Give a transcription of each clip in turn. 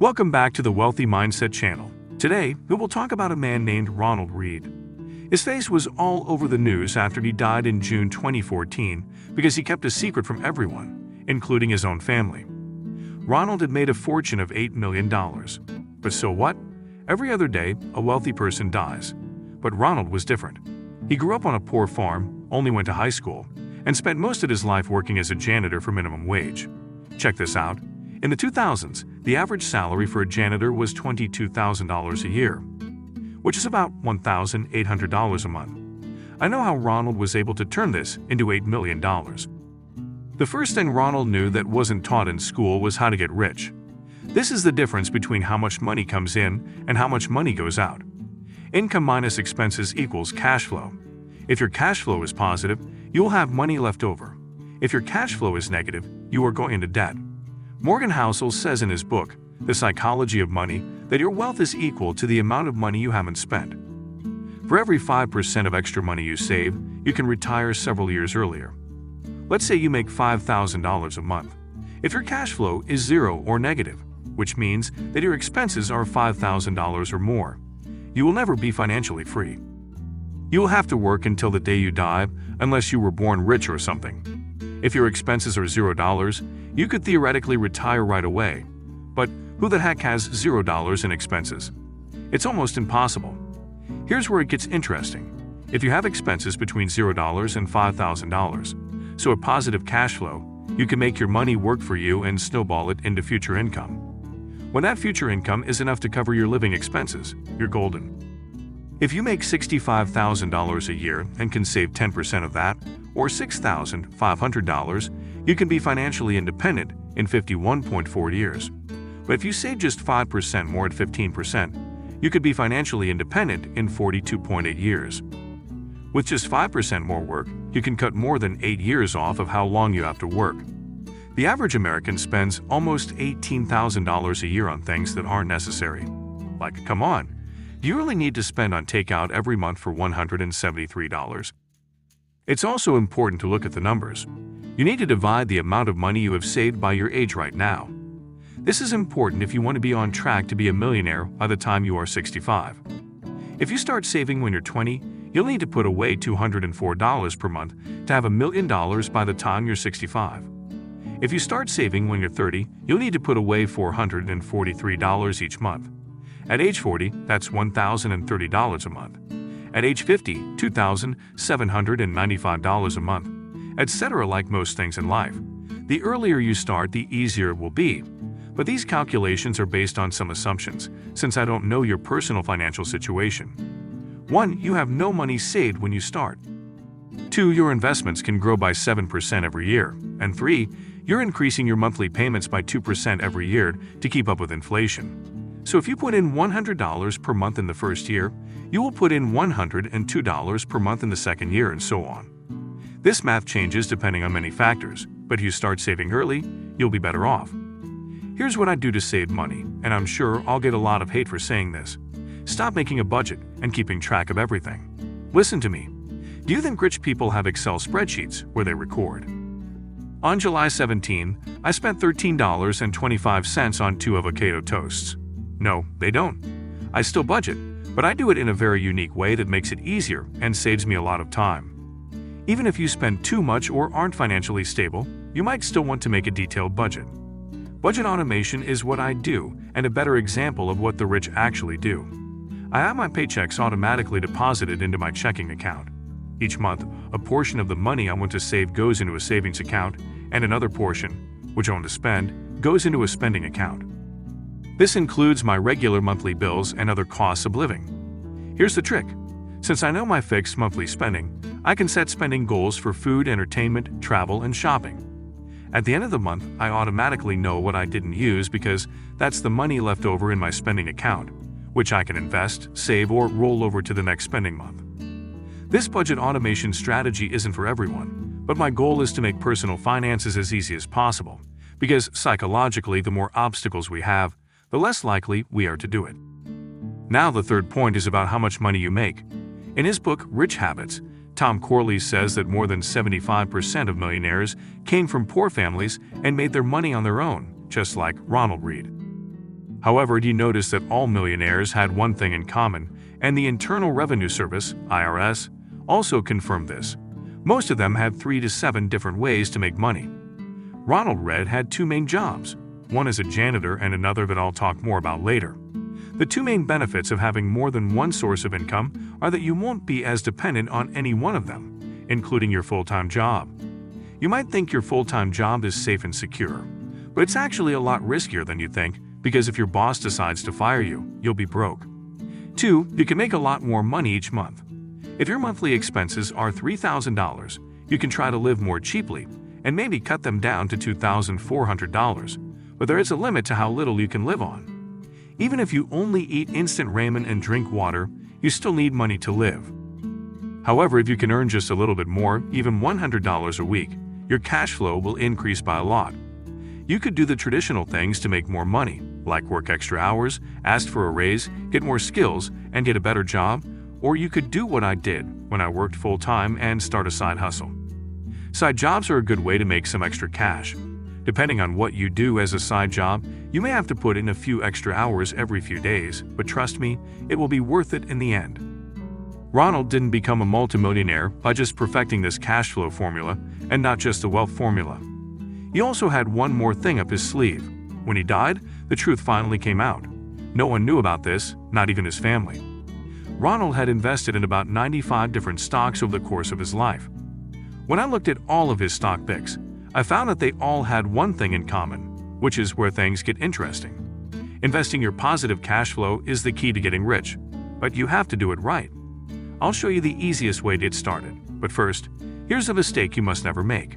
Welcome back to the Wealthy Mindset channel. Today, we will talk about a man named Ronald Reed. His face was all over the news after he died in June 2014 because he kept a secret from everyone, including his own family. Ronald had made a fortune of $8 million. But so what? Every other day, a wealthy person dies. But Ronald was different. He grew up on a poor farm, only went to high school, and spent most of his life working as a janitor for minimum wage. Check this out. In the 2000s, the average salary for a janitor was $22,000 a year, which is about $1,800 a month. I know how Ronald was able to turn this into $8 million. The first thing Ronald knew that wasn't taught in school was how to get rich. This is the difference between how much money comes in and how much money goes out. Income minus expenses equals cash flow. If your cash flow is positive, you will have money left over. If your cash flow is negative, you are going into debt. Morgan Housel says in his book, The Psychology of Money, that your wealth is equal to the amount of money you haven't spent. For every 5% of extra money you save, you can retire several years earlier. Let's say you make $5,000 a month. If your cash flow is zero or negative, which means that your expenses are $5,000 or more, you will never be financially free. You will have to work until the day you die, unless you were born rich or something. If your expenses are $0, you could theoretically retire right away. But who the heck has $0 in expenses? It's almost impossible. Here's where it gets interesting. If you have expenses between $0 and $5,000, so a positive cash flow, you can make your money work for you and snowball it into future income. When that future income is enough to cover your living expenses, you're golden. If you make $65,000 a year and can save 10% of that, or $6,500, you can be financially independent in 51.4 years. But if you save just 5% more at 15%, you could be financially independent in 42.8 years. With just 5% more work, you can cut more than 8 years off of how long you have to work. The average American spends almost $18,000 a year on things that aren't necessary. Like, come on, do you really need to spend on takeout every month for $173? It's also important to look at the numbers. You need to divide the amount of money you have saved by your age right now. This is important if you want to be on track to be a millionaire by the time you are 65. If you start saving when you're 20, you'll need to put away $204 per month to have $1 million by the time you're 65. If you start saving when you're 30, you'll need to put away $443 each month. At age 40, that's $1,030 a month. At age 50, $2,795 a month, etc. Like most things in life. The earlier you start, the easier it will be. But these calculations are based on some assumptions, since I don't know your personal financial situation. 1. You have no money saved when you start. 2. Your investments can grow by 7% every year. And 3. You're increasing your monthly payments by 2% every year to keep up with inflation. So if you put in $100 per month in the first year, you will put in $102 per month in the second year, and so on. This math changes depending on many factors, but if you start saving early, you'll be better off. Here's what I do to save money, and I'm sure I'll get a lot of hate for saying this. Stop making a budget and keeping track of everything. Listen to me. Do you think rich people have Excel spreadsheets where they record? On July 17, I spent $13.25 on 2 avocado toasts. No, they don't. I still budget, but I do it in a very unique way that makes it easier and saves me a lot of time. Even if you spend too much or aren't financially stable, you might still want to make a detailed budget. Budget automation is what I do, and a better example of what the rich actually do. I have my paychecks automatically deposited into my checking account. Each month, a portion of the money I want to save goes into a savings account, and another portion, which I want to spend, goes into a spending account. This includes my regular monthly bills and other costs of living. Here's the trick. Since I know my fixed monthly spending, I can set spending goals for food, entertainment, travel, and shopping. At the end of the month, I automatically know what I didn't use because that's the money left over in my spending account, which I can invest, save, or roll over to the next spending month. This budget automation strategy isn't for everyone, but my goal is to make personal finances as easy as possible, because psychologically, the more obstacles we have, the less likely we are to do it. Now the third point is about how much money you make. In his book, Rich Habits, Tom Corley says that more than 75% of millionaires came from poor families and made their money on their own, just like Ronald Reed. However, he noticed that all millionaires had one thing in common, and the Internal Revenue Service, IRS, also confirmed this. Most of them had 3 to 7 different ways to make money. Ronald Reed had 2 main jobs, one as a janitor and another that I'll talk more about later. The 2 main benefits of having more than one source of income are that you won't be as dependent on any one of them, including your full-time job. You might think your full-time job is safe and secure, but it's actually a lot riskier than you think, because if your boss decides to fire you, you'll be broke. 2, you can make a lot more money each month. If your monthly expenses are $3,000, you can try to live more cheaply and maybe cut them down to $2,400, but there is a limit to how little you can live on. Even if you only eat instant ramen and drink water, you still need money to live. However, if you can earn just a little bit more, even $100 a week, your cash flow will increase by a lot. You could do the traditional things to make more money, like work extra hours, ask for a raise, get more skills, and get a better job, or you could do what I did when I worked full-time and start a side hustle. Side jobs are a good way to make some extra cash. Depending on what you do as a side job, you may have to put in a few extra hours every few days, but trust me, it will be worth it in the end. Ronald didn't become a multimillionaire by just perfecting this cash flow formula, and not just the wealth formula. He also had one more thing up his sleeve. When he died, the truth finally came out. No one knew about this, not even his family. Ronald had invested in about 95 different stocks over the course of his life. When I looked at all of his stock picks, I found that they all had one thing in common, which is where things get interesting. Investing your positive cash flow is the key to getting rich, but you have to do it right. I'll show you the easiest way to get started, but first, here's a mistake you must never make.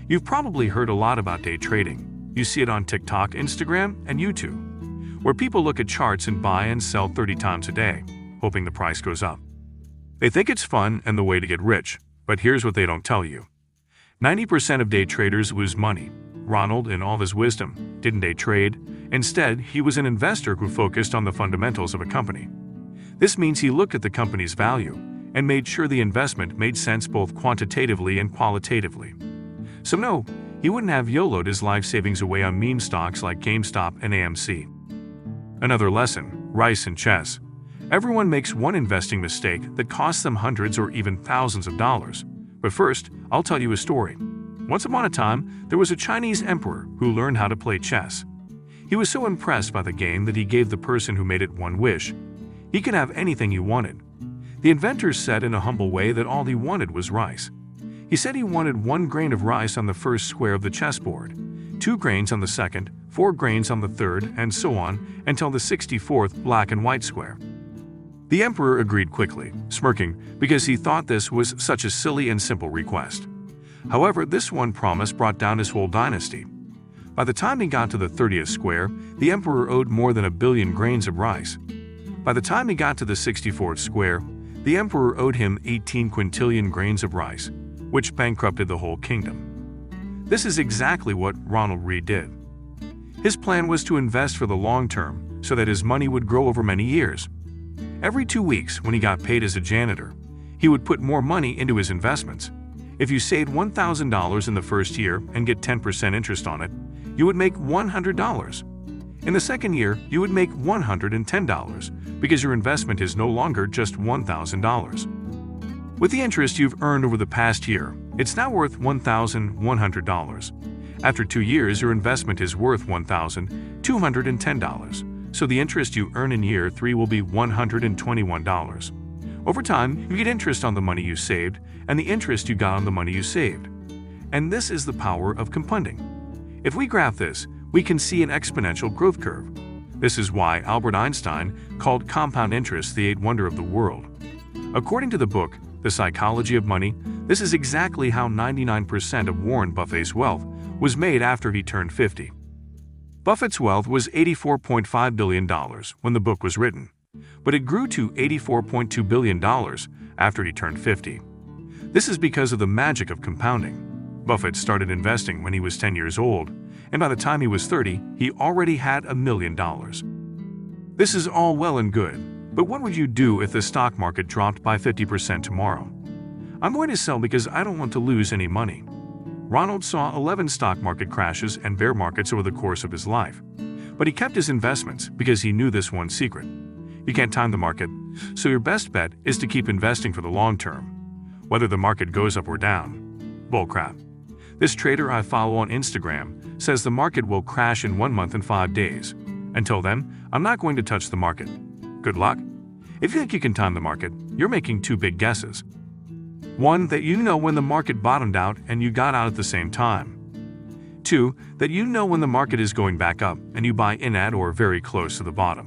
You've probably heard a lot about day trading. You see it on TikTok, Instagram, and YouTube, where people look at charts and buy and sell 30 times a day, hoping the price goes up. They think it's fun and the way to get rich, but here's what they don't tell you. 90% of day traders lose money. Ronald, in all his wisdom, didn't day trade. Instead, he was an investor who focused on the fundamentals of a company. This means he looked at the company's value and made sure the investment made sense both quantitatively and qualitatively. So no, he wouldn't have YOLO'd his life savings away on meme stocks like GameStop and AMC. Another lesson, rice and chess. Everyone makes one investing mistake that costs them hundreds or even thousands of dollars. But first, I'll tell you a story. Once upon a time, there was a Chinese emperor who learned how to play chess. He was so impressed by the game that he gave the person who made it one wish. He could have anything he wanted. The inventor said in a humble way that all he wanted was rice. He said he wanted 1 grain of rice on the first square of the chessboard, 2 grains on the second, 4 grains on the third, and so on until the 64th black and white square. The emperor agreed quickly, smirking because he thought this was such a silly and simple request. However, this one promise brought down his whole dynasty. By the time he got to the 30th square, the emperor owed more than 1 billion grains of rice. By the time he got to the 64th square, the emperor owed him 18 quintillion grains of rice, which bankrupted the whole kingdom. This is exactly what Ronald Reed did. His plan was to invest for the long term so that his money would grow over many years. Every 2 weeks, when he got paid as a janitor, he would put more money into his investments. If you saved $1,000 in the first year and get 10% interest on it, you would make $100. In the second year, you would make $110 because your investment is no longer just $1,000. With the interest you've earned over the past year, it's now worth $1,100. After 2 years, your investment is worth $1,210. So the interest you earn in year 3 will be $121. Over time, you get interest on the money you saved and the interest you got on the money you saved. And this is the power of compounding. If we graph this, we can see an exponential growth curve. This is why Albert Einstein called compound interest the 8th wonder of the world. According to the book, The Psychology of Money, this is exactly how 99% of Warren Buffett's wealth was made after he turned 50. Buffett's wealth was $84.5 billion when the book was written, but it grew to $84.2 billion after he turned 50. This is because of the magic of compounding. Buffett started investing when he was 10 years old, and by the time he was 30, he already had $1 million. This is all well and good, but what would you do if the stock market dropped by 50% tomorrow? I'm going to sell because I don't want to lose any money. Ronald saw 11 stock market crashes and bear markets over the course of his life, But he kept his investments because he knew this one secret. You can't time the market, so your best bet is to keep investing for the long term, whether the market goes up or down. Bullcrap. This trader I follow on Instagram says the market will crash in 1 month and 5 days. Until then, I'm not going to touch the market. Good luck. If you think you can time the market, you're making two big guesses. One, that you know when the market bottomed out and you got out at the same time. Two, that you know when the market is going back up and you buy in at or very close to the bottom.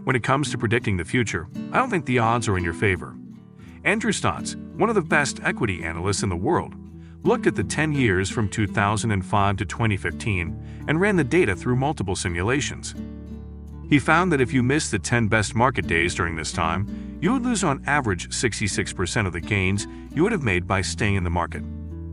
When it comes to predicting the future, I don't think the odds are in your favor. Andrew Stotz, one of the best equity analysts in the world, looked at the 10 years from 2005 to 2015 and ran the data through multiple simulations. He found that if you missed the 10 best market days during this time, you would lose on average 66% of the gains you would have made by staying in the market.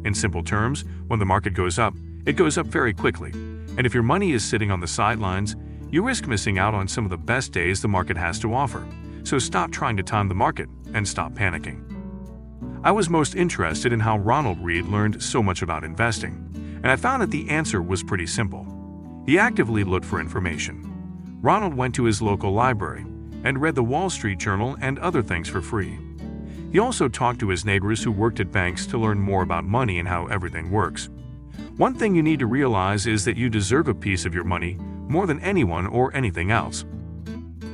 In simple terms, when the market goes up, it goes up very quickly, and if your money is sitting on the sidelines, you risk missing out on some of the best days the market has to offer. So stop trying to time the market and stop panicking. I was most interested in how Ronald Reed learned so much about investing, and I found that the answer was pretty simple. He actively looked for information. Ronald went to his local library and read the Wall Street Journal and other things for free. He also talked to his neighbors who worked at banks to learn more about money and how everything works. One thing you need to realize is that you deserve a piece of your money more than anyone or anything else.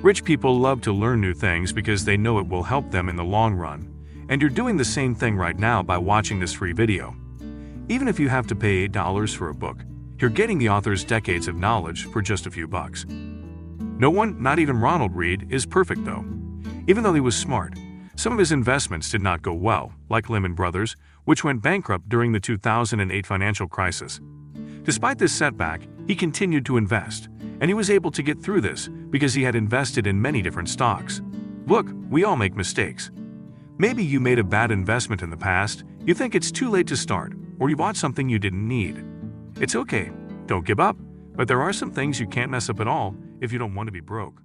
Rich people love to learn new things because they know it will help them in the long run, and you're doing the same thing right now by watching this free video. Even if you have to pay $8 for a book, you're getting the author's decades of knowledge for just a few bucks. No one, not even Ronald Reed, is perfect though. Even though he was smart, some of his investments did not go well, like Lehman Brothers, which went bankrupt during the 2008 financial crisis. Despite this setback, he continued to invest, and he was able to get through this because he had invested in many different stocks. Look, we all make mistakes. Maybe you made a bad investment in the past, you think it's too late to start, or you bought something you didn't need. It's okay, don't give up, but there are some things you can't mess up at all if you don't want to be broke.